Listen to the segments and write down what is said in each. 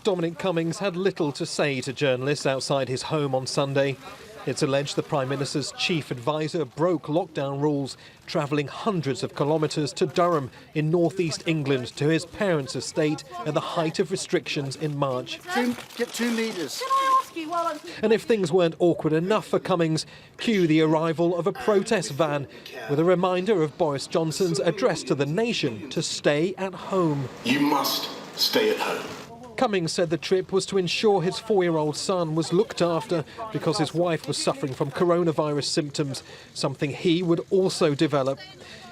Dominic Cummings had little to say to journalists outside his home on Sunday. It's alleged the Prime Minister's chief advisor broke lockdown rules, travelling hundreds of kilometres to Durham in northeast England to his parents' estate at the height of restrictions in March. Get 2 metres. Can I ask you while I'm... And if things weren't awkward enough for Cummings, cue the arrival of a protest van with a reminder of Boris Johnson's address to the nation to stay at home. You must stay at home. Cummings said the trip was to ensure his 4-year-old son was looked after because his wife was suffering from coronavirus symptoms, something he would also develop.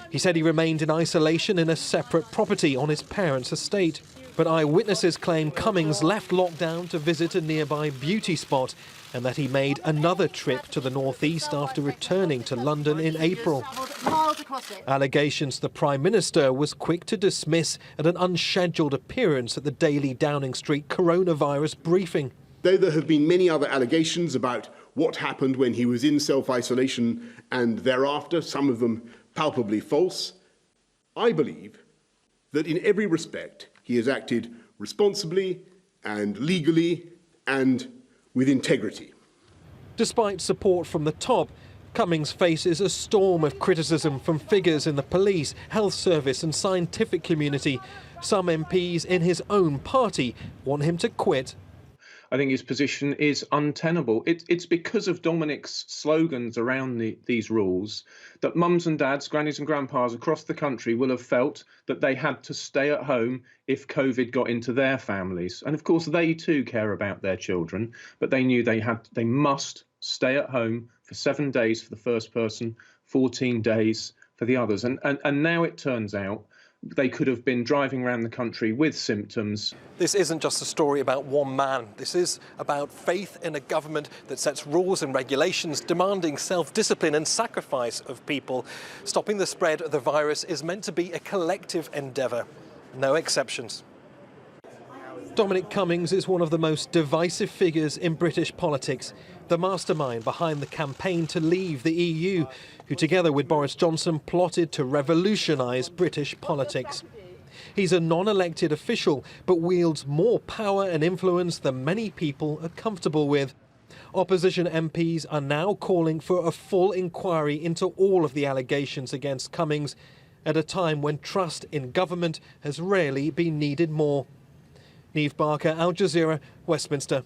He said he remained in isolation in a separate property on his parents' estate. But eyewitnesses claim Cummings left lockdown to visit a nearby beauty spot and that he made another trip to the northeast after returning to London in April. Allegations the Prime Minister was quick to dismiss at an unscheduled appearance at the Daily Downing Street coronavirus briefing. Though there have been many other allegations about what happened when he was in self-isolation and thereafter, some of them palpably false, I believe that in every respect he has acted responsibly and legally and with integrity. Despite support from the top, Cummings faces a storm of criticism from figures in the police, health service and scientific community. Some MPs in his own party want him to quit. I think his position is untenable. It's because of Dominic's slogans around these rules that mums and dads, grannies and grandpas across the country will have felt that they had to stay at home if COVID got into their families. And of course, they too care about their children, but they knew they must stay at home for 7 days for the first person, 14 days for the others. And now it turns out they could have been driving around the country with symptoms. This isn't just a story about one man. This is about faith in a government that sets rules and regulations, demanding self-discipline and sacrifice of people. Stopping the spread of the virus is meant to be a collective endeavour. No exceptions. Dominic Cummings is one of the most divisive figures in British politics, the mastermind behind the campaign to leave the EU, who together with Boris Johnson plotted to revolutionise British politics. He's a non-elected official, but wields more power and influence than many people are comfortable with. Opposition MPs are now calling for a full inquiry into all of the allegations against Cummings, at a time when trust in government has rarely been needed more. Neave, Al Jazeera, Westminster.